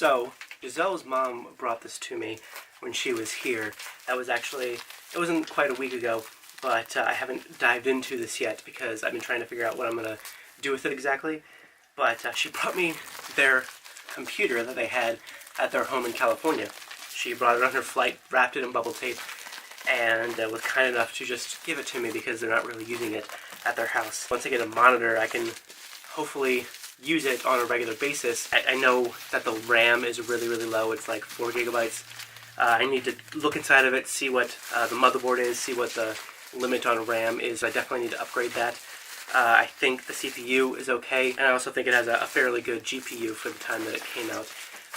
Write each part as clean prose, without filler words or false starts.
So, Giselle's mom brought this to me when she was here. That was actually, it wasn't quite a week ago, but I haven't dived into this yet because I've been trying to figure out what I'm going to do with it exactly. But she brought me their computer that they had at their home in California. She brought it on her flight, wrapped it in bubble tape, and was kind enough to just give it to me because they're not really using it at their house. Once I get a monitor, I can hopefully use it on a regular basis. I know that the RAM is really, really low. It's like 4 gigabytes. I need to look inside of it, see what the motherboard is, see what the limit on RAM is. I definitely need to upgrade that. I think the CPU is okay, and I also think it has a fairly good GPU for the time that it came out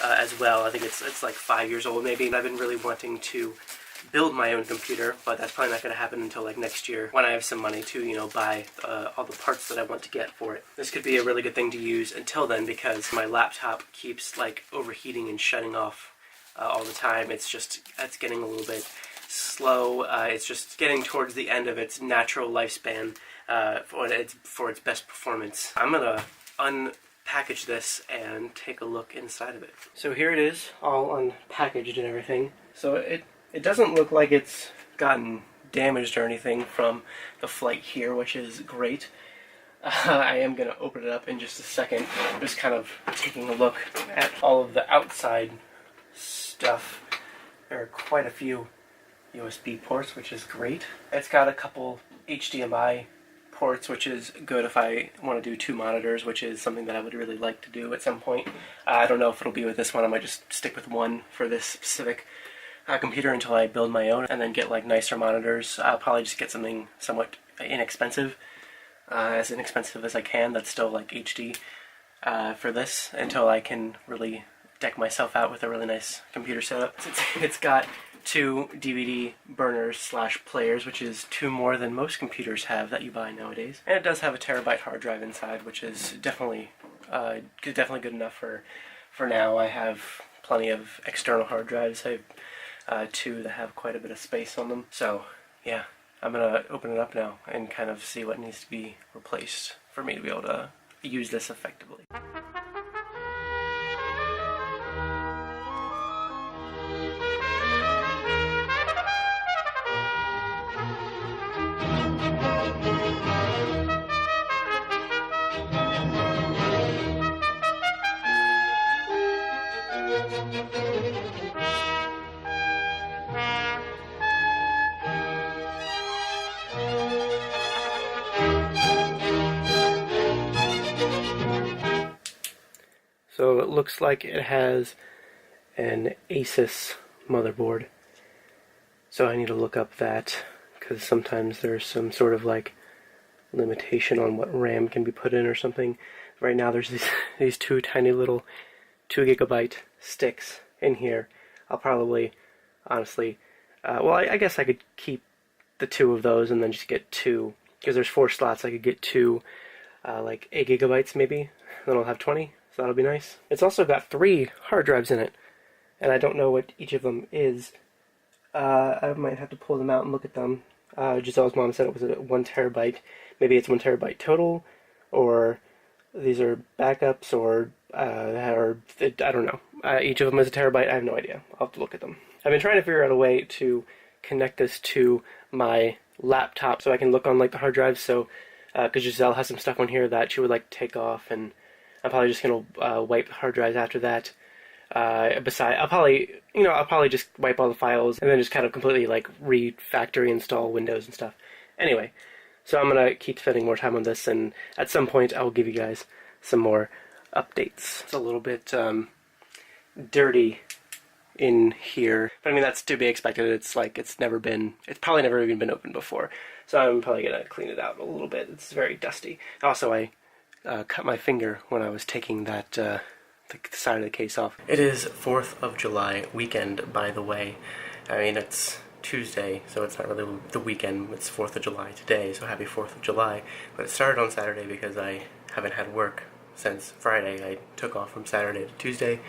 as well. I think it's like 5 years old maybe, and I've been really wanting to build my own computer, but that's probably not going to happen until like next year when I have some money to, you know, buy all the parts that I want to get for it. This could be a really good thing to use until then because my laptop keeps like overheating and shutting off all the time. It's getting a little bit slow. It's just getting towards the end of its natural lifespan for its best performance. I'm going to unpackage this and take a look inside of it. So here it is, all unpackaged and everything. So it doesn't look like it's gotten damaged or anything from the flight here, which is great. I am going to open it up in just a second, just kind of taking a look at all of the outside stuff. There are quite a few USB ports, which is great. It's got a couple HDMI ports, which is good if I want to do 2 monitors, which is something that I would really like to do at some point. I don't know if it'll be with this one. I might just stick with one for this specific computer until I build my own and then get like nicer monitors. I'll probably just get something somewhat inexpensive, as inexpensive as I can, that's still like HD for this until I can really deck myself out with a really nice computer setup. It's got 2 DVD burners / players, which is 2 more than most computers have that you buy nowadays. And it does have a terabyte hard drive inside, which is definitely good enough for now. I have plenty of external hard drives. I have 2 that have quite a bit of space on them. So yeah, I'm gonna open it up now and kind of see what needs to be replaced for me to be able to use this effectively. So it looks like it has an Asus motherboard. So I need to look up that because sometimes there's some sort of like limitation on what RAM can be put in or something. Right now there's these 2 tiny little 2 gigabyte sticks in here. I'll probably, honestly, well I guess I could keep the 2 of those and then just get 2, because there's 4 slots. I could get 2 like 8 gigabytes maybe, then I'll have 20. So that'll be nice. It's also got 3 hard drives in it, and I don't know what each of them is. I might have to pull them out and look at them. Giselle's mom said it was 1 terabyte. Maybe it's 1 terabyte total, or these are backups, or I don't know. Each of them is a terabyte. I have no idea. I'll have to look at them. I've been trying to figure out a way to connect this to my laptop so I can look on like the hard drives. So, because Giselle has some stuff on here that she would like to take off, and I'm probably just gonna wipe the hard drives after that. I'll probably just wipe all the files and then just kind of completely like refactory install Windows and stuff. Anyway, so I'm gonna keep spending more time on this, and at some point I will give you guys some more updates. It's a little bit dirty in here, but I mean that's to be expected. It's like it's probably never even been opened before, so I'm probably gonna clean it out a little bit. It's very dusty. Also, I cut my finger when I was taking that the side of the case off. It is 4th of July weekend, by the way. I mean, it's Tuesday, so it's not really the weekend. It's 4th of July today, so happy 4th of July. But it started on Saturday because I haven't had work since Friday. I took off from Saturday to Tuesday.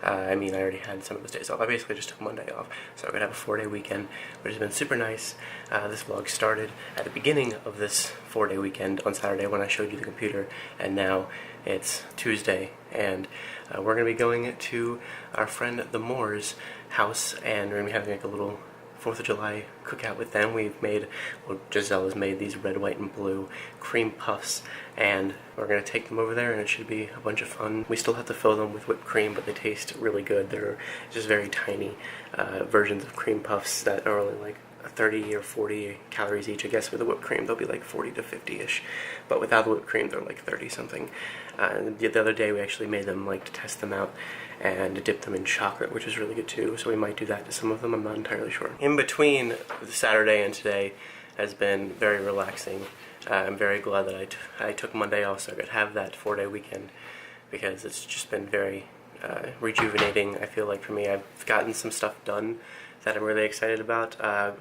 I already had some of those days off. I basically just took Monday off, so I could have a 4-day weekend, which has been super nice. This vlog started at the beginning of this 4-day weekend on Saturday when I showed you the computer, and now it's Tuesday, and we're going to be going to our friend the Moore's house, and we're going to be having like a little 4th of July cookout with them. Giselle has made these red, white, and blue cream puffs, and we're going to take them over there, and it should be a bunch of fun. We still have to fill them with whipped cream, but they taste really good. They're just very tiny versions of cream puffs that are only like 30 or 40 calories each. I guess with the whipped cream they'll be like 40 to 50-ish, but without the whipped cream they're like 30 something. The other day we actually made them like to test them out and dip them in chocolate, which is really good too, so we might do that to some of them. I'm not entirely sure. In between Saturday and today has been very relaxing. I'm very glad that I took Monday off so I could have that 4-day weekend, because it's just been very rejuvenating. I feel like for me, I've gotten some stuff done that I'm really excited about.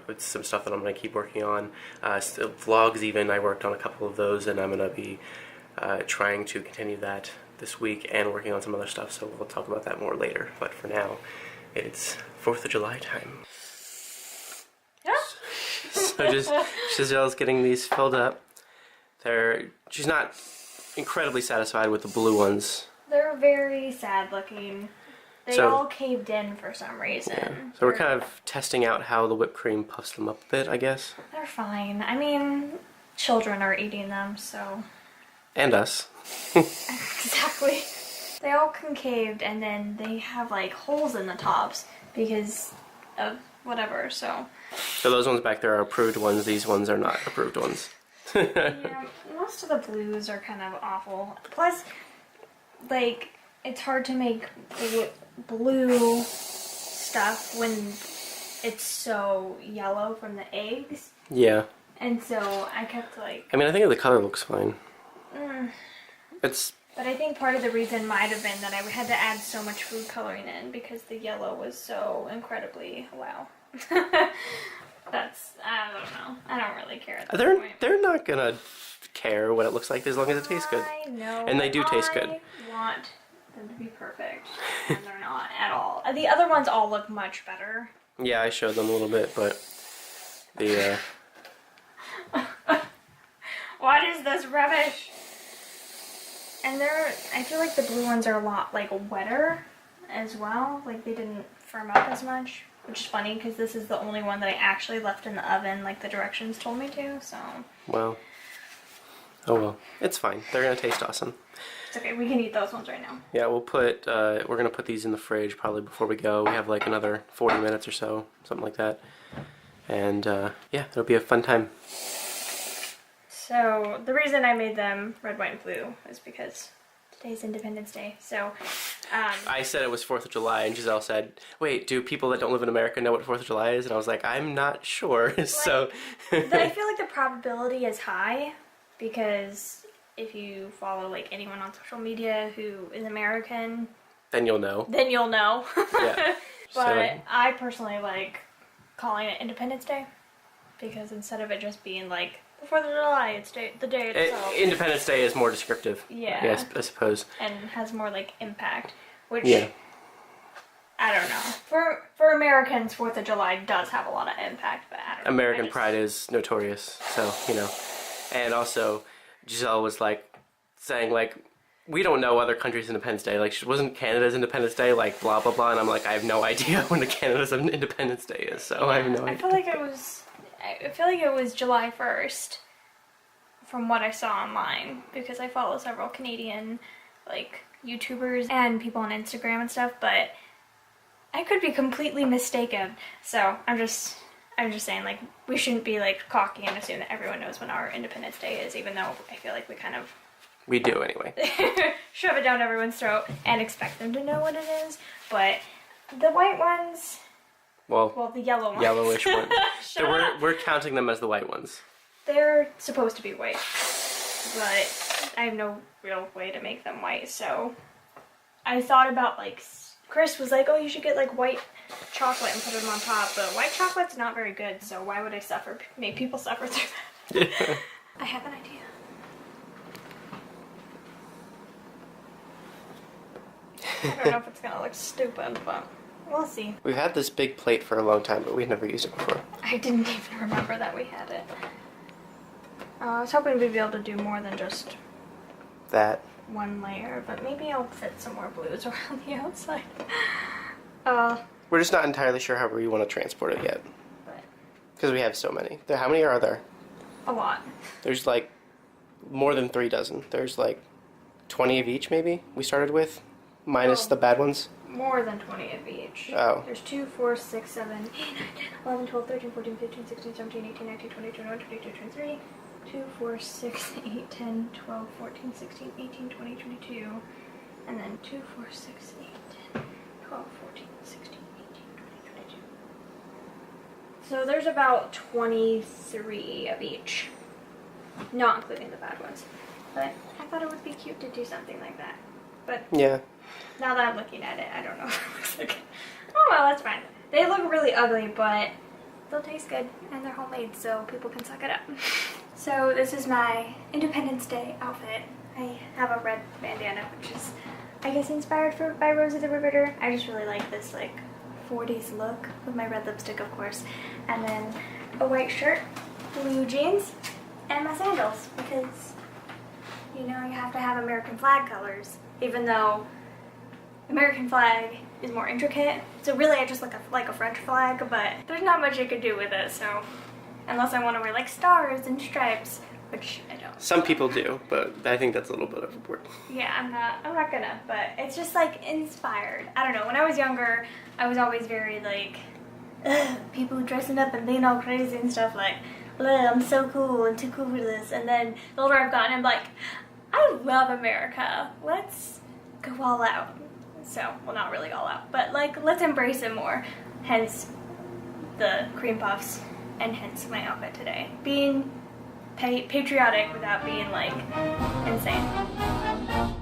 It's some stuff that I'm going to keep working on. Vlogs even, I worked on a couple of those, and I'm going to be trying to continue that this week and working on some other stuff, so we'll talk about that more later. But for now, it's 4th of July time. Yeah. So just Giselle's getting these filled up. She's not incredibly satisfied with the blue ones. They're very sad looking. They all caved in for some reason. Yeah. So we're kind of testing out how the whipped cream puffs them up a bit, I guess. They're fine. I mean, children are eating them, so... And us. Exactly. They all concaved, and then they have like holes in the tops because of whatever, so... So those ones back there are approved ones, these ones are not approved ones. Yeah, most of the blues are kind of awful. Plus, like, it's hard to make blue stuff when it's so yellow from the eggs. Yeah. And so I kept like... I mean, I think the color looks fine. But I think part of the reason might have been that I had to add so much food coloring in because the yellow was so incredibly... wow. That's... I don't know. I don't really care at this point. They're not gonna care what it looks like as long as it tastes good. I know. And they do taste good. I want them to be perfect. And they're not at all. The other ones all look much better. Yeah, I showed them a little bit, but the... What is this rubbish? And I feel like the blue ones are a lot, like, wetter as well. Like, they didn't firm up as much. Which is funny, because this is the only one that I actually left in the oven, like the directions told me to, so... Well. Oh well. It's fine. They're gonna taste awesome. It's okay, we can eat those ones right now. Yeah, we're gonna put these in the fridge probably before we go. We have like another 40 minutes or so, something like that. And, yeah, it'll be a fun time. So, the reason I made them red, white, and blue is because today's Independence Day, so... I said it was 4th of July, and Giselle said, wait, do people that don't live in America know what 4th of July is? And I was like, I'm not sure, so... I feel like the probability is high, because if you follow, like, anyone on social media who is American... Then you'll know. Then you'll know. Yeah. But I personally like calling it Independence Day, because instead of it just being, like, the 4th of July, it's the day itself. Independence Day is more descriptive. Yeah. Yes, I suppose. And has more, like, impact. Which, yeah. I don't know. For Americans, 4th of July does have a lot of impact, but I don't know. American pride is notorious, so, you know. And also, Giselle was, like, saying, like, we don't know other countries' Independence Day. Like, wasn't Canada's Independence Day, like, blah, blah, blah. And I'm like, I have no idea when Canada's Independence Day is, so I have no idea. I feel like it was July 1st, from what I saw online, because I follow several Canadian, like, YouTubers and people on Instagram and stuff, but I could be completely mistaken. So I'm just saying, like, we shouldn't be, like, cocky and assume that everyone knows when our Independence Day is, even though I feel like we kind of... We do, anyway. shove it down everyone's throat and expect them to know what it is, but the white ones... Well, the yellow ones. Yellowish ones. So we're counting them as the white ones. They're supposed to be white, but I have no real way to make them white, so I thought about, like, Chris was like, oh, you should get, like, white chocolate and put them on top, but white chocolate's not very good, so why would I make people suffer through that? I have an idea. I don't know if it's gonna look stupid, but we'll see. We've had this big plate for a long time, but we've never used it before. I didn't even remember that we had it. I was hoping we'd be able to do more than just... That. one layer, but maybe I'll fit some more blues around the outside. We're just not entirely sure how we want to transport it yet. Because we have so many. How many are there? A lot. There's like more than 3 dozen. There's like 20 of each, maybe, we started with, minus the bad ones. More than 20 of each. Oh. There's 2, 4, 6, 7, 8, 9, 10, 11, 12, 13, 14, 15, 16, 17, 18, 19, 20, 21, 22, 23. 2, 4, 6, 8, 10, 12, 14, 16, 18, 20, 22. And then 2, 4, 6, 8, 10, 12, 14, 16, 18, 20, 22. So there's about 23 of each. Not including the bad ones. But I thought it would be cute to do something like that. But yeah. Now that I'm looking at it, I don't know what it looks like. Oh well, that's fine. They look really ugly, but they'll taste good, and they're homemade, so people can suck it up. So this is my Independence Day outfit. I have a red bandana, which is, I guess, inspired by Rosie the Riveter. I just really like this, like, 40s look with my red lipstick, of course. And then a white shirt, blue jeans, and my sandals, because, you know, you have to have American flag colors, even though American flag is more intricate. So really I just look like a French flag, but there's not much I could do with it, so unless I want to wear like stars and stripes, which I don't. Some people do, but I think that's a little bit overboard. Yeah, I'm not gonna, but it's just like inspired. I don't know, when I was younger, I was always very like, ugh, people dressing up and being all crazy and stuff, like, ugh, I'm so cool and too cool for this. And then the older I've gotten, I'm like, I love America. Let's go all out. So, well, not really all out, but like, let's embrace it more. Hence the cream puffs, and hence my outfit today. Being patriotic without being like insane.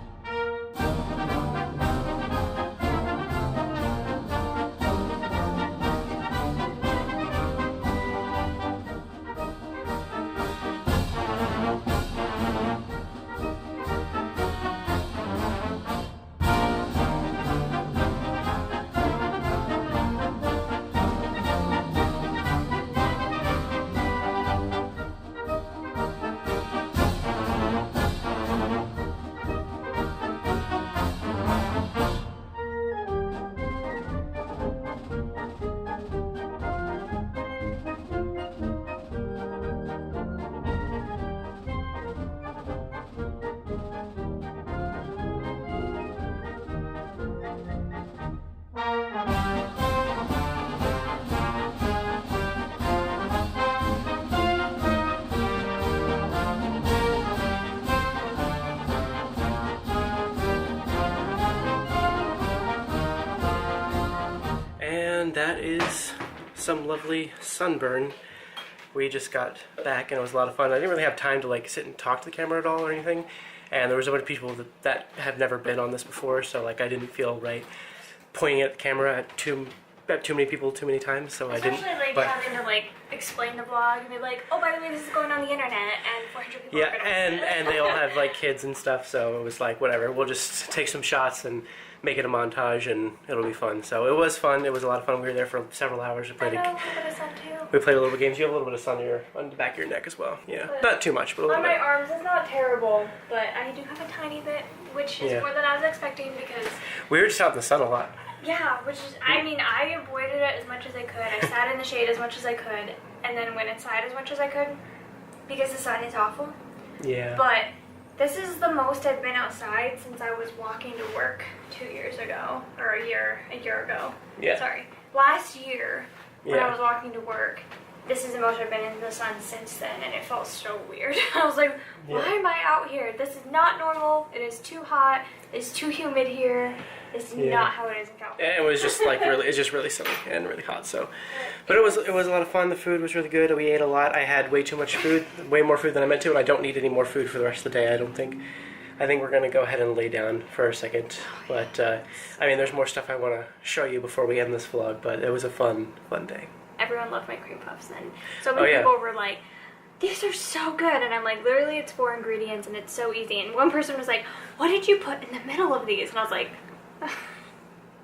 And that is some lovely sunburn. We just got back and it was a lot of fun. I didn't really have time to like sit and talk to the camera at all or anything. And there was a bunch of people that have never been on this before, so like I didn't feel right pointing at the camera at too many people too many times, so Especially, I didn't. like, but, having to like explain the vlog and be like, oh, by the way, this is going on the internet and 400 people yeah, are gonna and they all have like kids and stuff, so it was like whatever. We'll just take some shots and make it a montage, and it'll be fun. So it was fun. It was a lot of fun. We were there for several hours. I know, a little bit of sun too. We played a little bit of games. You have a little bit of sun on the back of your neck as well. Yeah, But not too much, but a little on bit. my arms, it's not terrible, but I do have a tiny bit, which is Yeah. more than I was expecting because, We were just out in the sun a lot. yeah, which is, I mean, I avoided it as much as I could. I sat in the shade as much as I could, and then went inside as much as I could because the sun is awful. Yeah. But this is the most I've been outside since I was walking to work 2 years ago, or a year ago. Yeah. Sorry. Last year, when Yeah. I was walking to work, this is the most I've been in the sun since then, and it felt so weird. I was like, why Yeah. am I out here? This is not normal. It is too hot. It's too humid here. This is Yeah. not how it is in California. And it was just like really, it's just really sunny and really hot. So, but it was a lot of fun. The food was really good. We ate a lot. I had way too much food, way more food than I meant to, and I don't need any more food for the rest of the day. I don't think. I think we're gonna go ahead and lay down for a second. But I mean, there's more stuff I want to show you before we end this vlog. But it was a fun day. Everyone loved my cream puffs, and so many Oh, yeah. people were like, these are so good, and I'm like, literally it's 4 ingredients and it's so easy. And one person was like, what did you put in the middle of these? And I was like, the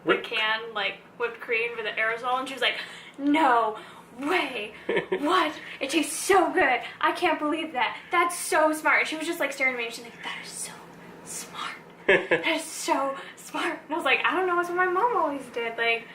Whipped- can, like, whipped cream with the aerosol, and she was like, no way, what? It tastes so good. I can't believe that. That's so smart. And she was just like staring at me, and she's like, that is so smart. That's so smart. And I was like, I don't know, it's what my mom always did. Like,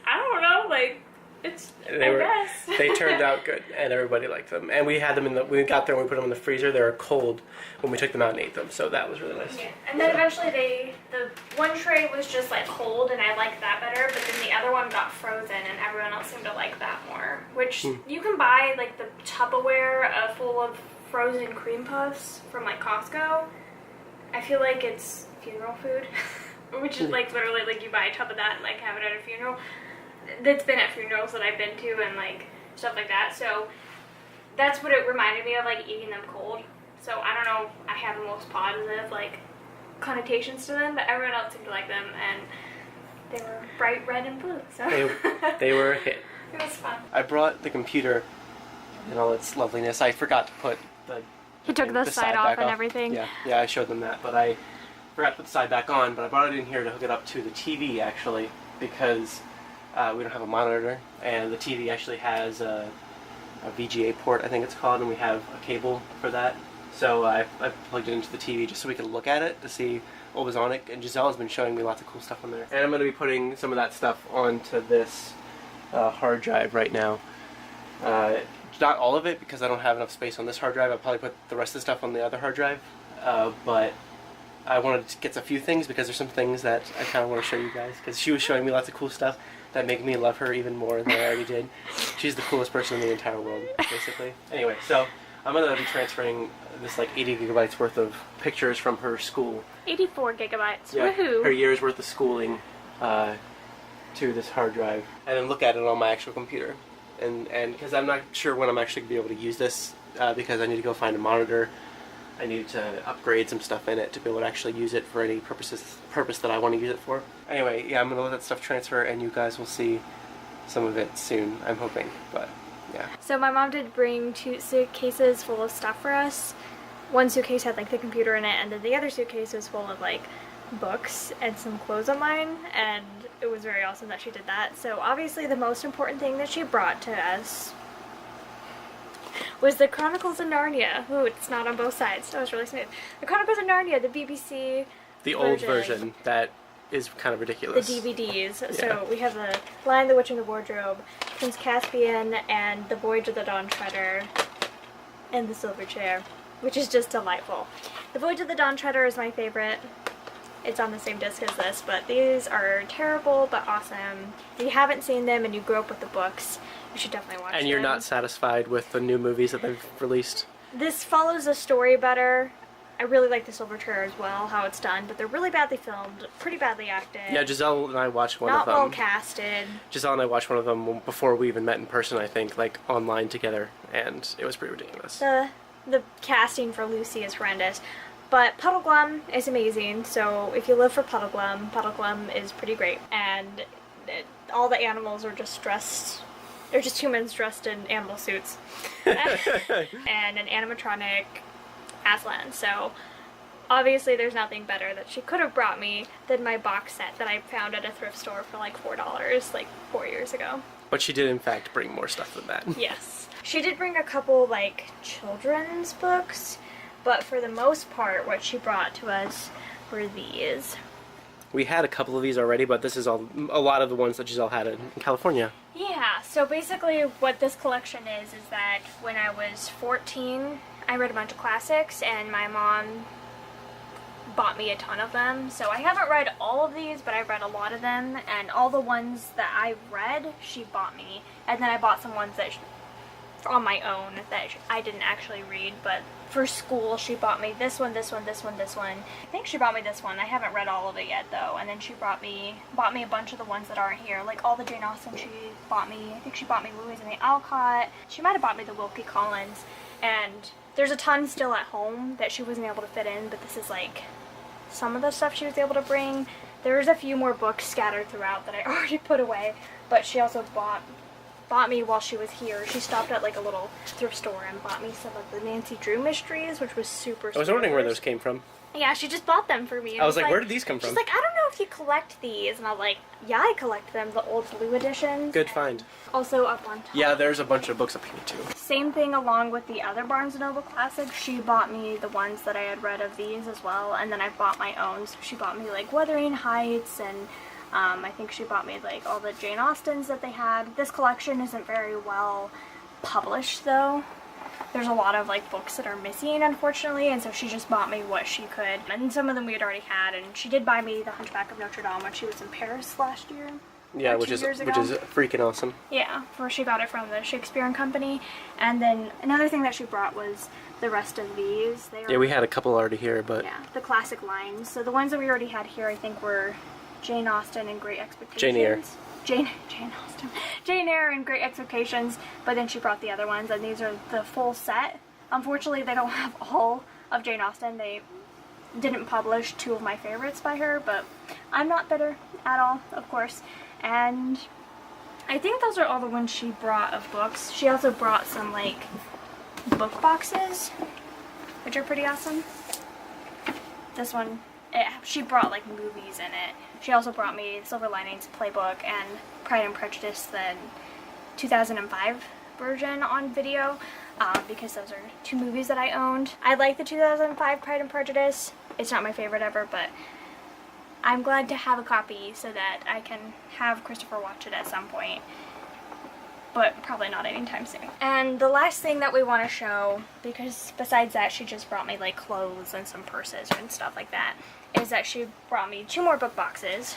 I don't know, like, it's, I guess. They turned out good, and everybody liked them. And we had them we got there and we put them in the freezer. They were cold when we took them out and ate them, so that was really nice. Yeah. And then eventually the one tray was just like cold, and I liked that better, but then the other one got frozen, and everyone else seemed to like that more. Which, you can buy like the Tupperware full of frozen cream puffs from like Costco. I feel like it's funeral food, which is like literally like you buy a tub of that and like have it at a funeral. That's been at funerals that I've been to and like stuff like that. So that's what it reminded me of, like eating them cold. So I don't know, I have the most positive like connotations to them, but everyone else seemed to like them, and they were bright red and blue. So they were a hit. It was fun. I brought the computer in all its loveliness. I forgot to put He took the side off and everything. Yeah, I showed them that, but I forgot to put the side back on. But I brought it in here to hook it up to the TV actually, because we don't have a monitor, and the TV actually has a VGA port, I think it's called, and we have a cable for that. So I plugged it into the TV just so we could look at it to see what was on it, and Giselle has been showing me lots of cool stuff on there. And I'm going to be putting some of that stuff onto this hard drive right now. Not all of it, because I don't have enough space on this hard drive. I'll probably put the rest of the stuff on the other hard drive, but I wanted to get a few things because there's some things that I kind of want to show you guys, because she was showing me lots of cool stuff that make me love her even more than I already did. She's the coolest person in the entire world, basically. Anyway, so I'm going to be transferring this like 80 gigabytes worth of pictures from her school. 84 gigabytes. Yeah, Woohoo! her year's worth of schooling to this hard drive, and then look at it on my actual computer. And because I'm not sure when I'm actually going to be able to use this, because I need to go find a monitor. I need to upgrade some stuff in it to be able to actually use it for any purpose that I want to use it for. Anyway, yeah, I'm going to let that stuff transfer, and you guys will see some of it soon, I'm hoping, but yeah. So my mom did bring 2 suitcases full of stuff for us. One suitcase had like the computer in it, and then the other suitcase was full of like books and some clothes of mine, and it was very awesome that she did that. So obviously the most important thing that she brought to us was the Chronicles of Narnia. Ooh, it's not on both sides. That was really smooth. The Chronicles of Narnia, the BBC The old version that is kind of ridiculous. The DVDs. Yeah. So we have the Lion, the Witch, and the Wardrobe, Prince Caspian, and The Voyage of the Dawn Treader, and The Silver Chair, which is just delightful. The Voyage of the Dawn Treader is my favorite. It's on the same disc as this, but these are terrible but awesome. If you haven't seen them and you grew up with the books, you should definitely watch them. And you're not satisfied with the new movies that they've released? This follows the story better. I really like The Silver Chair as well, how it's done, but they're really badly filmed, pretty badly acted. Yeah, Giselle and I watched one of them. Not well casted. Giselle and I watched one of them before we even met in person, I think, like online together, and it was pretty ridiculous. The casting for Lucy is horrendous. But Puddleglum is amazing, so if you live for Puddleglum is pretty great. And all the animals are just dressed, they're just humans dressed in animal suits. And an animatronic Aslan. So obviously there's nothing better that she could have brought me than my box set that I found at a thrift store for like $4 like 4 years ago. But she did in fact bring more stuff than that. Yes. She did bring a couple like children's books, but for the most part what she brought to us were these. We had a couple of these already, but this is a lot of the ones that Giselle had in California. Yeah, so basically what this collection is that when I was 14, I read a bunch of classics, and my mom bought me a ton of them. So I haven't read all of these, but I've read a lot of them, and all the ones that I read, she bought me. And then I bought some ones that on my own that I didn't actually read, but for school she bought me this one, this one, this one, this one. I think she bought me this one. I haven't read all of it yet though. And then she bought me a bunch of the ones that aren't here, like all the Jane Austen she bought me. I think she bought me Louise and the Alcott. She might have bought me the Wilkie Collins. And there's a ton still at home that she wasn't able to fit in, but this is like some of the stuff she was able to bring. There's a few more books scattered throughout that I already put away, but she also bought me while she was here. She stopped at like a little thrift store and bought me some of the Nancy Drew mysteries, which was super. I was wondering where those came from. Yeah, she just bought them for me. I was like, where did these come from? She's like, I don't know if you collect these, and I'm like, yeah, I collect them, the old blue editions. Good find. Also up on top. Yeah, there's a bunch of books up here too. same thing along with the other Barnes & Noble classics. She bought me the ones that I had read of these as well, and then I bought my own. So she bought me like Wuthering Heights, and I think she bought me like all the Jane Austens that they had. This collection isn't very well published though. There's a lot of like books that are missing, unfortunately, and so she just bought me what she could. And some of them we had already had, and she did buy me The Hunchback of Notre Dame when she was in Paris last year. Yeah, which is freaking awesome. Yeah, where she got it from the Shakespeare and Company. And then another thing that she brought was the rest of these. Yeah, we had a couple already here, but yeah, the classic lines. So the ones that we already had here, I think, were Jane Austen and Great Expectations. Jane Eyre. Jane Austen. Jane Eyre and Great Expectations, but then she brought the other ones, and these are the full set. Unfortunately, they don't have all of Jane Austen. They didn't publish two of my favorites by her, but I'm not bitter at all, of course. And I think those are all the ones she brought of books. She also brought some, like, book boxes, which are pretty awesome. This one, she brought, like, movies in it. She also brought me Silver Linings Playbook and Pride and Prejudice, the 2005 version on video, because those are two movies that I owned. I like the 2005 Pride and Prejudice. It's not my favorite ever, but I'm glad to have a copy so that I can have Christopher watch it at some point, but probably not anytime soon. And the last thing that we want to show, because besides that she just brought me like clothes and some purses and stuff like that, is that she brought me two more book boxes.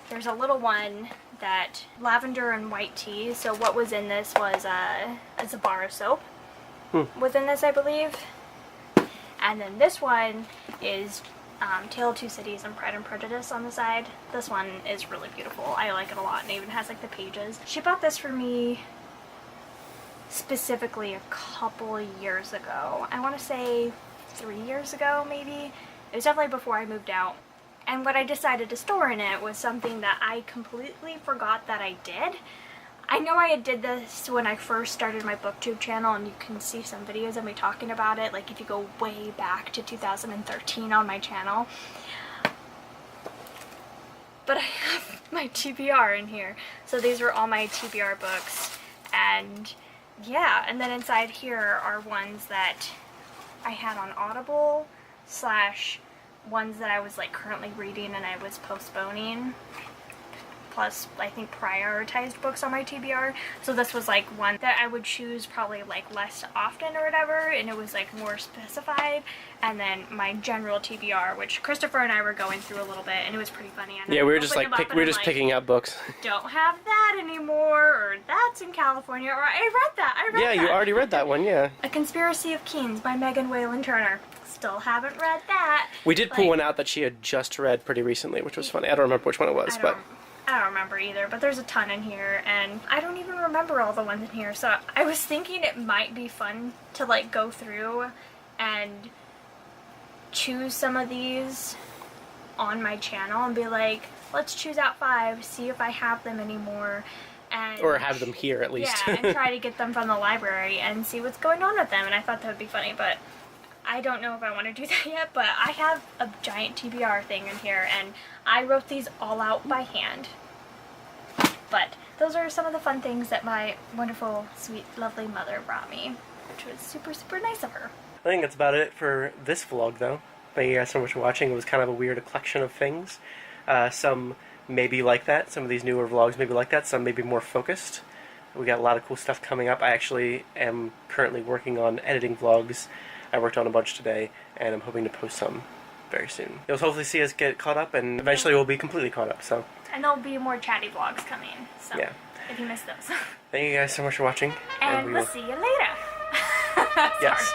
There's a little one that lavender and white tea. So what was in this was a bar of soap within this, I believe. And then this one is Tale of Two Cities and Pride and Prejudice on the side. This one is really beautiful. I like it a lot, and it even has like the pages. She bought this for me specifically a couple years ago. I want to say 3 years ago, maybe. It was definitely before I moved out. And what I decided to store in it was something that I completely forgot that I did. I know I did this when I first started my booktube channel, and you can see some videos of me talking about it, like if you go way back to 2013 on my channel. But I have my TBR in here. So these were all my TBR books, and yeah, and then inside here are ones that I had on Audible / ones that I was like currently reading and I was postponing, plus I think prioritized books on my TBR. So this was like one that I would choose probably like less often or whatever, and it was like more specified. And then my general TBR, which Christopher and I were going through a little bit, and it was pretty funny. And yeah, we were just like picking up books. Don't have that anymore, or that's in California, or I read that. Yeah, you already read that one. Yeah. A Conspiracy of Kings by Megan Whalen Turner. Still haven't read that. We did pull one out that she had just read pretty recently, which was funny. I don't remember which one it was, but I don't remember either, but there's a ton in here, and I don't even remember all the ones in here, so I was thinking it might be fun to like go through and choose some of these on my channel and be like, let's choose out 5, see if I have them anymore, and or have them here at least. Yeah, and try to get them from the library and see what's going on with them, and I thought that would be funny, but I don't know if I want to do that yet. But I have a giant TBR thing in here, and I wrote these all out by hand. But those are some of the fun things that my wonderful, sweet, lovely mother brought me, which was super, super nice of her. I think that's about it for this vlog, though. Thank you guys so much for watching. It was kind of a weird collection of things. Some maybe like that. Some of these newer vlogs maybe like that. Some maybe more focused. We got a lot of cool stuff coming up. I actually am currently working on editing vlogs. I worked on a bunch today, and I'm hoping to post some very soon. You'll hopefully see us get caught up, and eventually we'll be completely caught up. So. And there'll be more chatty vlogs coming, so yeah. If you missed those. Thank you guys so much for watching. And we'll see you later. Yes.